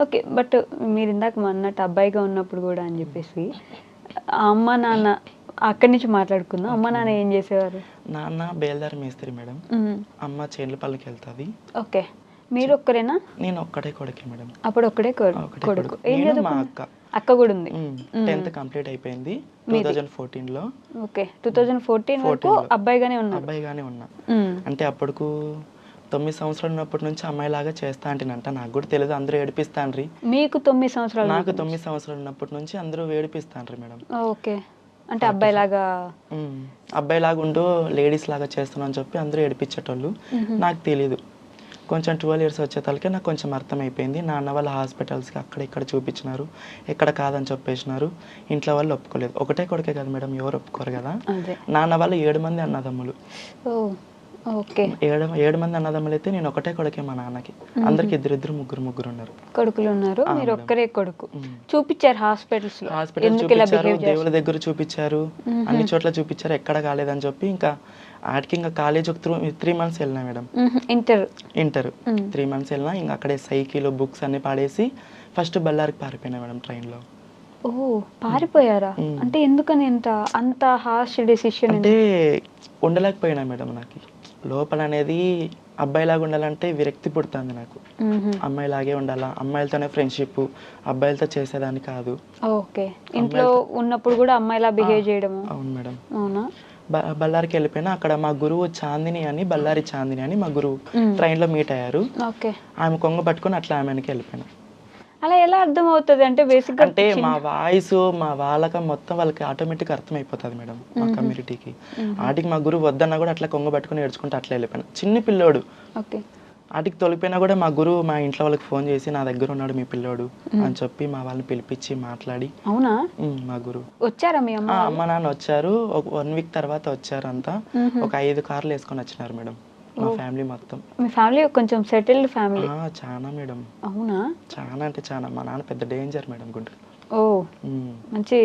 Okay. But మీరిందాక అన్నట్టు అబ్బాయిగా ఉన్నప్పుడు గూడా అని జెప్పేసి, అమ్మ, నాన్న అక్కడి నుంచి మాట్లాడుకుందాం. అమ్మ, ఓకే నాన్న మేడం. ఏం జేసేవారు? నాన్న బేల్దారి మేస్త్రి మేడం. హ్మ్. అమ్మ చేనుల పనులకెళ్తది. ఓకే. మీరొక్కరేనా? నేను ఒక్కడే కొడుకే మేడం. అప్పుడు ఒక్కడే ఒకటే కొడుకు. కొడుకు. ఏం నేను మా చదువుకున్నా అక్క. అక్క గూడా ఉంది. 10th కంప్లీట్ అయిపోయింది మీది? 2014లో. ఓకే. 2014 వరకు 14లో అబ్బాయిగానే ఉన్నారు. అబ్బాయిగానే ఉన్నా. హ్మ్. అంటే అప్పటికు 9 సంవత్సరాలు ఉన్నప్పటి నుంచి అమ్మాయిలాగా చేస్తా అంటేనంట. నాకు కూడా తెలియదు, అందరూ ఏడిపిస్తాండ్రి. మీకు 9 సంవత్సరాలు నాకు ఉన్నప్పటి 9 నుంచి. సంవత్సరాలు ఉన్నప్పటి నుంచి అందరూ ఏడిపిస్తాండ్రి మేడం. ఓకే. అంటే అబ్బాయిలాగా అబ్బాయిలాగా ఉండు, లేడీస్ లాగా చేస్తున్నావు అని చెప్పి అందరూ ఏడిపించేటోళ్ళు. హుహు. నాకు తెలీదు. కొంచెం 12 ఇయర్స్ వచ్చేతలకే నాకు కొంచెం అర్థమైపోయింది. నాన్న వాళ్ళ హాస్పిటల్స్కి అక్కడ ఇక్కడ చూపించినారు, ఎక్కడ కాదని చెప్పేసినారు. ఇంట్లో వాళ్ళు ఒప్పుకోలేదు. ఒకటే కొడుకే కదా మేడం, ఎవరు ఒప్పుకోరు కదా. అదే. నాన్న వాళ్ళు 7 మంది అన్నదమ్ములు. ఓహ్! ఓకే. 7 మంది అన్నదమ్ములు అయితే నేను ఒకటే కొడుకే మా నాన్నకి. అందరికి ఇద్దరిద్దరు ముగ్గురు ఉన్నారు. కొడుకులున్నారు. ఆ, మీరు మేడం. ఒక్కరే కొడుకు. చూపిచ్చారు హాస్పిటల్స్‌లో. హాస్పిటల్ ఎందుకు ఇలా చూపించారు, బిహేవ్ దేవుళ్ళ చేస్తున్నారు? దగ్గర చూపించారు, అన్ని చోట్ల చూపించారు, ఎక్కడ కాలేదని చెప్పి ఇంకా ఆడికి ఇంకా కాలేజ్ ఒక 3 మంత్స్ వెళ్ళినా మేడం. ఇంటర్. ఇంటర్ 3 మంత్స్ వెళ్ళినా ఇంకా అక్కడే సైకిల్ బుక్స్ అన్ని పాడేసి ఫస్ట్ బళ్ళారికి పారిపోయినా మేడం ట్రైన్లో. ఓహ్! పారిపోయారా? అంటే ఎందుకని అంత హార్ష్ డెసిషన్? అంటే ఉండలేకపోయినా మేడం. నాకు లోపల అనేది అబ్బాయిలాగా ఉండాలంటే విరక్తి పుడుతుంది నాకు. అమ్మాయిలాగే ఉండాలా, అమ్మాయిలతోనే ఫ్రెండ్షిప్, అబ్బాయిలతో చేసేదాన్ని కాదు. ఓకే. ఇంట్లో ఉన్నప్పుడు కూడా అమ్మాయిలా బిహేవ్ చేయడము. అవును మేడం. అవునా? బళ్ళారికి వెళ్ళిపోయినా అక్కడ మా గురువు చాందిని అని, బళ్ళారి చాందిని అని మా గురువు ట్రైన్లో మీట్ అయ్యారు. ఓకే. ఆమె కొంగ పట్టుకొని అట్లా ఆమె వెనక్కి వెళ్ళిపోయినా. అలా ఎలా అర్థమవుతది? అంటే బేసిక్‌గా అంటే మా వాయిస్ మా వాళ్ళకి మొత్తం వాళ్ళకి ఆటోమేటిక్గా అర్థమైపోతుంది మేడం, మా కమ్యూనిటీకి. ఆటికి మా గురువు వద్దన్నా కూడా అట్లా కొంగ పట్టుకొని ఏడ్చుకుంటూ అట్లా వెళ్ళిపోయినా. చిన్ని పిల్లోడు. ఓకే. ఆటికి తొలిపోయినా కూడా మా గురువు మా ఇంట్లో వాళ్ళకి ఫోన్ చేసి నా దగ్గర ఉన్నాడు మీ పిల్లోడు అని చెప్పి మా వాళ్ళని పిలిపించి మాట్లాడి. అవునా? మా గురువు వచ్చారా మీ అమ్మ? అమ్మ నాన్న వచ్చారు. ఒక 1 వీక్ తర్వాత వచ్చారు అంతా. ఒక 5 కార్లు వేసుకొని వచ్చినారు మేడం, మా ఫ్యామిలీ మొత్తం. మీ ఫ్యామిలీ కొంచెం సెటిల్డ్ ఫ్యామిలీ. చాలా మేడం. అవునా? చాలా అంటే చాలా. మా నాన్న పెద్ద డేంజర్ మేడం గుంటూరు. ఓహ్! మంచి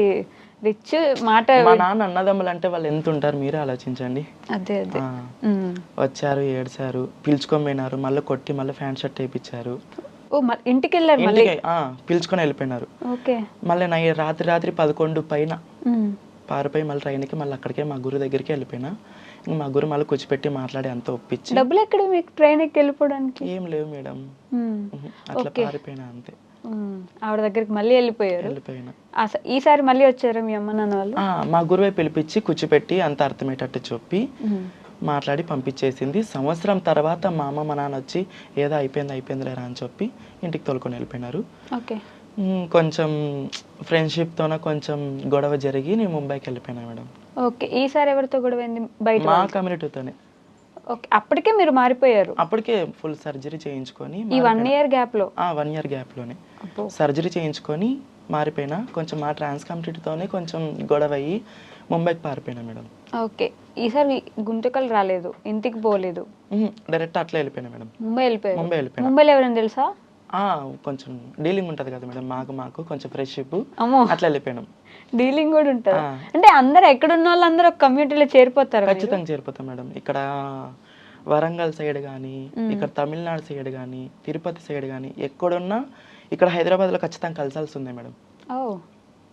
రిచ్ మాట. మా నాన్న అన్నదమ్ములు అంటే వాళ్ళు ఎంత ఉంటారు మీరే ఆలోచించండి. అదే అదే. వచ్చారు, ఏడ్చారు, పిలుచుకొని పోయినారు, మళ్ళీ కొట్టి మళ్ళీ ప్యాంట్ షర్ట్ వేయించారు. ఓ ఇంటికి వెళ్ళారు మళ్ళీ? ఇంటికి పిలుచుకొని వెళ్ళిపోయినారు. ఓకే. మళ్ళీ రాత్రి 11 పైన పారిపోయి మళ్ళీ ట్రైన్కి మళ్ళీ అక్కడికే మా గురువు దగ్గరికి వెళ్ళిపోయినా. ఇంకా మా గురువు మళ్ళీ కూర్చోపెట్టి మాట్లాడి అంతా ఒప్పించి. డబ్బులు ఎక్కడ మీకు ట్రైన్ ఎక్కి వెళ్ళిపోవడానికి? ఏం లేవు మేడం, అట్లా పారిపోయినా అంతే. ఆవిడ దగ్గరికి మళ్ళీ వెళ్ళిపోయారు. వెళ్ళిపోయినా. ఈసారి మళ్ళీ వచ్చారా మీ అమ్మ నాన్న వాళ్ళు? మా గురువే పిలిపించి కూర్చోపెట్టి అంత అర్థమయ్యేటట్టు చెప్పి మాట్లాడి పంపించేసింది. సంవత్సరం తర్వాత మా అమ్మ మా నాన్న వచ్చి ఏదో అయిపోయింది లేరా అని చెప్పి ఇంటికి తోలుకొని వెళ్ళిపోయినారు. ఓకే. కొంచెం ఫ్రెండ్షిప్తోనే కొంచెం గొడవ జరిగి నేను ముంబైకి వెళ్ళిపోయినా మేడం. ఓకే. ఈసారి ఎవరితో గొడవైంది? బయట మా కమ్యూనిటీతోనే. ఓకే. అప్పటికే మీరు మారిపోయారు? అప్పటికే ఫుల్ సర్జరీ చేయించుకొని ఈ 1 ఇయర్ గ్యాప్లో? 1 ఇయర్ గ్యాప్లోనే సర్జరీ చేయించుకొని మారిపోయినా. కొంచెం మా ట్రాన్స్ కమ్యూనిటీతోనే కొంచెం గొడవ అయ్యి ముంబైకి పారిపోయినా మేడం. ఓకే. ఈసారి గుంతకల్ రాలేదు, ఇంటికి పోలేదు, డైరెక్ట్ అట్లా వెళ్ళిపోయినా మేడం. ముంబై వెళ్ళిపోయారు? వెళ్ళిపోయినా. ముంబైలో ఎవరైనా తెలుసా? కొంచెం డీలింగ్ ఉంటుంది కదా మేడం, మాకు కొంచెం ఫ్రెండ్షిప్, అమ్మో, అట్లా వెళ్ళిపోయినాం. డీలింగ్ కూడా ఉంటుంది. అంటే అందరు ఎక్కడున్న వాళ్ళందరూ ఒక కమ్యూనిటీలో చేరిపోతారు? ఖచ్చితంగా చేరిపోతాం మేడం. ఇక్కడ వరంగల్ సైడ్ కానీ, ఇక్కడ తమిళనాడు సైడ్ కానీ, తిరుపతి సైడ్ కానీ, ఎక్కడున్నా ఇక్కడ హైదరాబాద్లో ఖచ్చితంగా కలిసాల్సి ఉంది మేడం. ఓ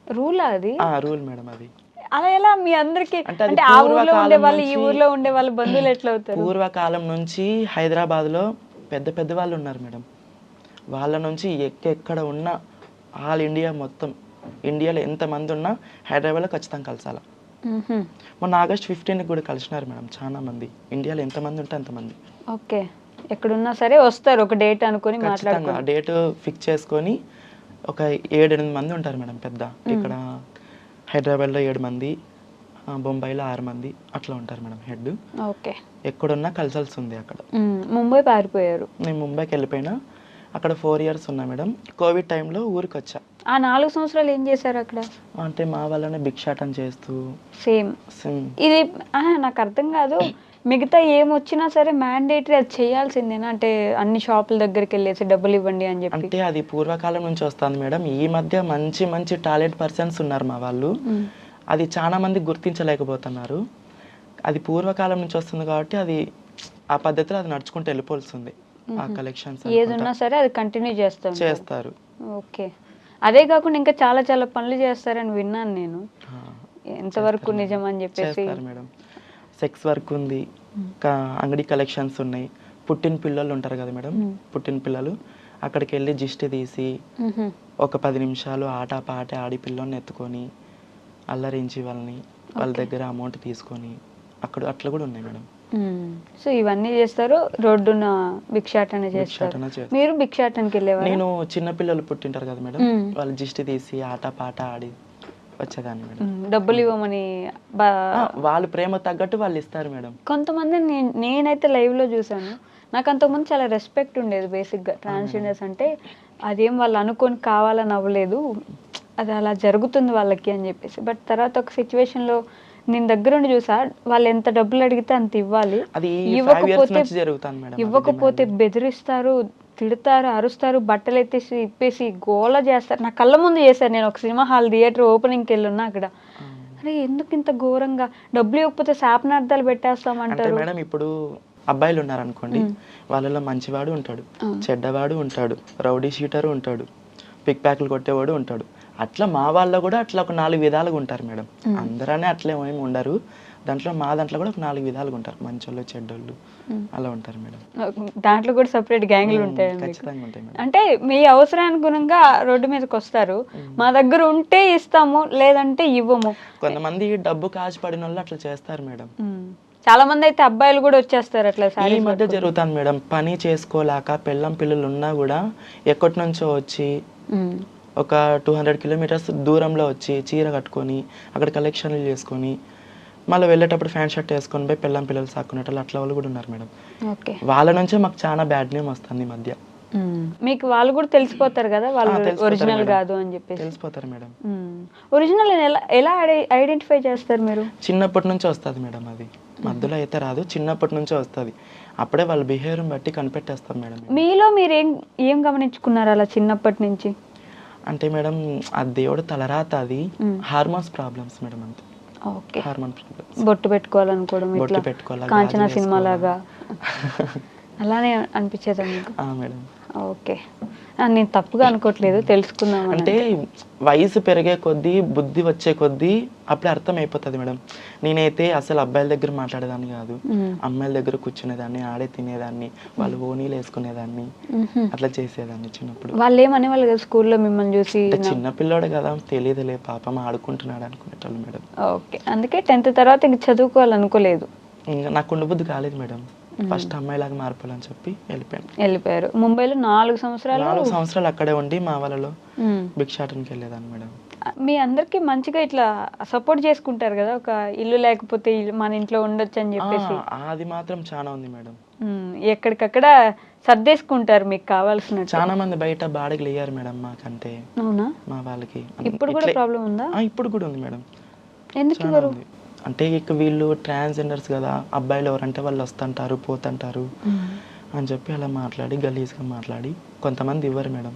రూల్ అది? రూల్ మేడం అది. అలా ఎలా మీ అందరికి? అంటే ఆ ఊర్లో ఉండే వాళ్ళు ఈ ఊర్లో ఉండే వాళ్ళు బంధువులు ఎట్లా అవుతారు? పూర్వకాలం నుంచి హైదరాబాద్లో పెద్ద వాళ్ళు ఉన్నారు మేడం. వాళ్ళ నుంచి ఎక్కడ ఉన్నా ఆల్ ఇండియా మొత్తం, ఇండియాలో ఎంతమంది ఉన్నా హైదరాబాద్లో ఖచ్చితంగా కలసాలా. మొన్న ఆగస్ట్ 15కి కూడా కలిసినారు మేడం చాలా మంది. ఇండియాలో ఎంతమంది ఉంటే అంతమంది. ఓకే. ఎక్కడున్నా సరే వస్తారు, ఒక డేట్ అనుకొని ఖచ్చితంగా డేట్ ఫిక్స్ చేసుకొని. ఒక 7-8 మంది ఉంటారు మేడం పెద్ద. ఇక్కడ హైదరాబాద్లో 7 మంది, బొంబాయిలో 6 మంది అట్లా ఉంటారు మేడం హెడ్. ఓకే. ఎక్కడున్నా కలిసాల్సి ఉంది అక్కడ. ముంబై పారిపోయారు? నేను ముంబైకి వెళ్ళిపోయినా. అక్కడ 4 ఇయర్స్ ఉన్నా మేడం. కోవిడ్ టైంలో ఊరికి వచ్చా. ఆ 4 సంవత్సరాలు ఏం చేశారు అక్కడ? అంటే మా వాళ్ళనే భిక్షాటం చేస్తూ. సేమ్ ఇది నాకు అర్థం కాదు. మిగతా ఏమొచ్చినా సరే మ్యాండేటరీ అది చేయాల్సిందేనా? అంటే అన్ని షాపుల దగ్గరికి వెళ్ళేసి డబ్బులు ఇవ్వండి అని చెప్పి. అంటే అది పూర్వకాలం నుంచి వస్తుంది మేడం. ఈ మధ్య మంచి టాలెంట్ పర్సన్స్ ఉన్నారు మా వాళ్ళు. అది చాలా మంది గుర్తించలేకపోతున్నారు. అది పూర్వకాలం నుంచి వస్తుంది కాబట్టి అది ఆ పద్ధతిలో అది నడుచుకుంటూ వెళ్ళిపోతుంది. ఆ కలెక్షన్స్ ఏదున్నా సరే అది కంటిన్యూ చేస్తారు. ఓకే. అదే కాకుండా ఇంకా చాలా చాలా పనులు చేస్తారని విన్నాను నేను. ఆ, ఎంతవరకు నిజం అని చెప్పేసి. చేస్తారు మేడం. సెక్స్ వర్క్ ఉంది, అంగడి కలెక్షన్స్ ఉన్నాయి, పుట్టిన పిల్లలు ఉంటారు కదా మేడం, పుట్టిన పిల్లలు అక్కడికి వెళ్ళి జిస్ట్ తీసి మ్హూ. ఒక 10 నిమిషాలు ఆట పాట ఆడి పిల్లని ఎత్తుకొని అల్లరించి వాళ్ళ దగ్గర అమౌంట్ తీసుకొని అట్లా కూడా ఉన్నాయి మేడం. సో ఇవన్నీ చేస్తారు, రోడ్డున భిక్షాటన చేస్తారు. భిక్షాటన చేస్తారు. మీరు భిక్షాటనకి వెళ్ళేవారు? నేను చిన్న పిల్లలు పుట్టింటారు కదా మేడం, వాళ్ళు జిస్ట్ తీసి ఆట పాట ఆడి వచ్చేదాన్ని మేడం. డబ్బులు ఇవ్వమని వాళ్ళు ప్రేమ తగ్గట్టు వాళ్ళు ఇస్తారు మేడం. కొంతమంది నేనైతే లైవ్ లో చూసాను, నాకు అంతకుముందు చాలా రెస్పెక్ట్ ఉండేది. బేసిక్గా ట్రాన్స్జెండర్స్ అంటే అదేం వాళ్ళు అనుకొని కావాలని అవ్వలేదు, అది అలా జరుగుతుంది వాళ్ళకి అని చెప్పేసి. బట్ తర్వాత ఒక సిచ్యువేషన్లో నేను దగ్గరుండి చూసా, వాళ్ళు ఎంత డబ్బులు అడిగితే అంత ఇవ్వాలి, అది 5 years ఇవ్వకపోతే నుంచి జరుగుతుంది మేడం. ఇవ్వకపోతే బెదిరిస్తారు, తిడతారు, అరుస్తారు, బట్టలు ఎత్తేసి ఇప్పేసి గోల చేస్తారు. నా కళ్ళ ముందు చేశారు. నేను ఒక సినిమా హాల్ థియేటర్ ఓపెనింగ్కి వెళ్ళున్నా, అక్కడ అరే ఎందుకు ఇంత ఘోరంగా, డబ్బులు ఇవ్వకపోతే శాపనార్థాలు అంటే పెట్టేస్తామంటారు. మేడం ఇప్పుడు అబ్బాయిలు ఉన్నారు అనుకోండి, వాళ్ళలో మంచివాడు ఉంటాడు, చెడ్డవాడు ఉంటాడు, రౌడీ షీటరు ఉంటాడు, పిక్ ప్యాక్లు కొట్టేవాడు ఉంటాడు. అట్లా మా వాళ్ళలో కూడా అట్లా ఒక 4 విధాలుగా ఉంటారు మేడం. అందరనే అట్లా ఏమి ఉండరు, మా దాంట్లో కూడా ఒక 4 విధాలుగా ఉంటారు, మంచోళ్ళు చెడ్డోళ్ళు అలా ఉంటారు మేడం. దాంట్లో కూడా సపరేట్ గ్యాంగ్లు ఉంటాయి. ఖచ్చితంగా ఉంటాయి మేడం. అంటే మీ అవసరానుగుణంగా రోడ్డు మీదకి వస్తారు, మా దగ్గర ఉంటే ఇస్తాము లేదంటే ఇవ్వము. కొంతమంది డబ్బు కాచిపడిన వాళ్ళు అట్లా చేస్తారు మేడం. చాలా మంది అయితే అబ్బాయిలు కూడా వచ్చేస్తారు అట్లా. ఈ మధ్య జరుగుతుంది మేడం, పని చేసుకోలేక పిల్లం పిల్లలు ఉన్నా కూడా ఎక్కడి నుంచో వచ్చి ఒక 200 kilometers దూరంలో వచ్చి చీర కట్టుకొని అక్కడ కలెక్షన్లు చేసుకొని మళ్ళీ వెళ్ళేటప్పుడు ఫ్యాన్ షర్ట్ వేసుకొని పోయి పిల్లం పిల్లలు సాక్కునేటప్పుడు అట్లా వాళ్ళు కూడా ఉన్నారు మేడం. ఓకే. వాళ్ళ నుంచే మాకు చాలా బ్యాడ్ నేమ్ వస్తుంది ఈ మధ్య. మీకు వాళ్ళు కూడా తెలిసిపోతారు కదా, వాళ్ళు ఒరిజినల్ కాదు అని చెప్పేసి. తెలిసిపోతారు మేడం. ఒరిజినల్ ఎలా ఐడెంటిఫై చేస్తారు మీరు? చిన్నప్పటి నుంచి వస్తుంది మేడం, అది మధ్యలో అయితే రాదు, చిన్నప్పటి నుంచే వస్తుంది. అప్పుడే వాళ్ళ బిహేవియర్ బట్టి కనిపెట్టేస్తాం మేడం. మీలో మీరు ఏం గమనించుకున్నారు అలా చిన్నప్పటి నుంచి? అంటే మేడం ఆ దేవుడు తలరాత, అది హార్మోన్స్ ప్రాబ్లమ్స్ మేడం. అంతే. ఓకే. Hormone problems. బొట్టు పెట్టుకోవాలనుకోవడం, బొట్టు పెట్టుకోవాలి, కాంచనా సినిమా లాగా అలానే అనిపించేదా మీకు? మేడం. ఓకే. నేను తప్పుగా అనుకోవట్లేదు, తెలుసుకుందాం. అంటే వయసు పెరిగే కొద్దీ బుద్ధి వచ్చే కొద్దీ అప్పుడే అర్థం అయిపోతుంది మేడం. నేనైతే అసలు అబ్బాయిల దగ్గర మాట్లాడేదాన్ని కాదు, అమ్మాయిల దగ్గర కూర్చునేదాన్ని, ఆడే తినేదాన్ని, వాళ్ళు ఓనీలు వేసుకునేదాన్ని, అట్లా చేసేదాన్ని చిన్నప్పుడు. వాళ్ళు ఏమనే వాళ్ళు కదా స్కూల్లో మిమ్మల్ని చూసి? చిన్న పిల్లోడు కదా, తెలియదులే పాపం ఆడుకుంటున్నాడు అనుకునేటోళ్ళు మేడం. ఓకే. అందుకే 10th తర్వాత ఇంక చదువుకోవాలనుకోలేదు? ఇంకా నాకు ఉండబుద్ధి కాలేదు మేడం, ఫస్ట్ అమ్మాయిలాగా మారిపోవాలని చెప్పి వెళ్ళిపోయారు. ముంబైలో 4 సంవత్సరాలు అక్కడే ఉండి మా వాళ్ళలో భిక్షాటనకి వెళ్ళేదాన్ని మేడం. మీ అందరికి మంచిగా ఇట్లా సపోర్ట్ చేసుకుంటారు కదా, ఒక ఇల్లు లేకపోతే మన ఇంట్లో ఉండొచ్చు అని చెప్పేసి? అది మాత్రం చాలా ఉంది మేడం. ఎక్కడికక్కడ సర్దేసుకుంటారు మీకు కావాల్సిన. చాలా మంది బయట బాడీలు వేయారు మేడం మాకంటే. అవునా? మా వాళ్ళకి ఇప్పుడు కూడా ప్రాబ్లం ఉందా? ఇప్పుడు కూడా ఉంది మేడం. ఎందుకు ఇవ్వరు? అంటే ఇక వీళ్ళు ట్రాన్స్జెండర్స్ కదా, అబ్బాయిలు ఎవరంటే వాళ్ళు వస్తుంటారు పోతుంటారు అని చెప్పి అలా మాట్లాడి గలీజ్గా మాట్లాడి కొంతమంది ఇవ్వరు మేడం.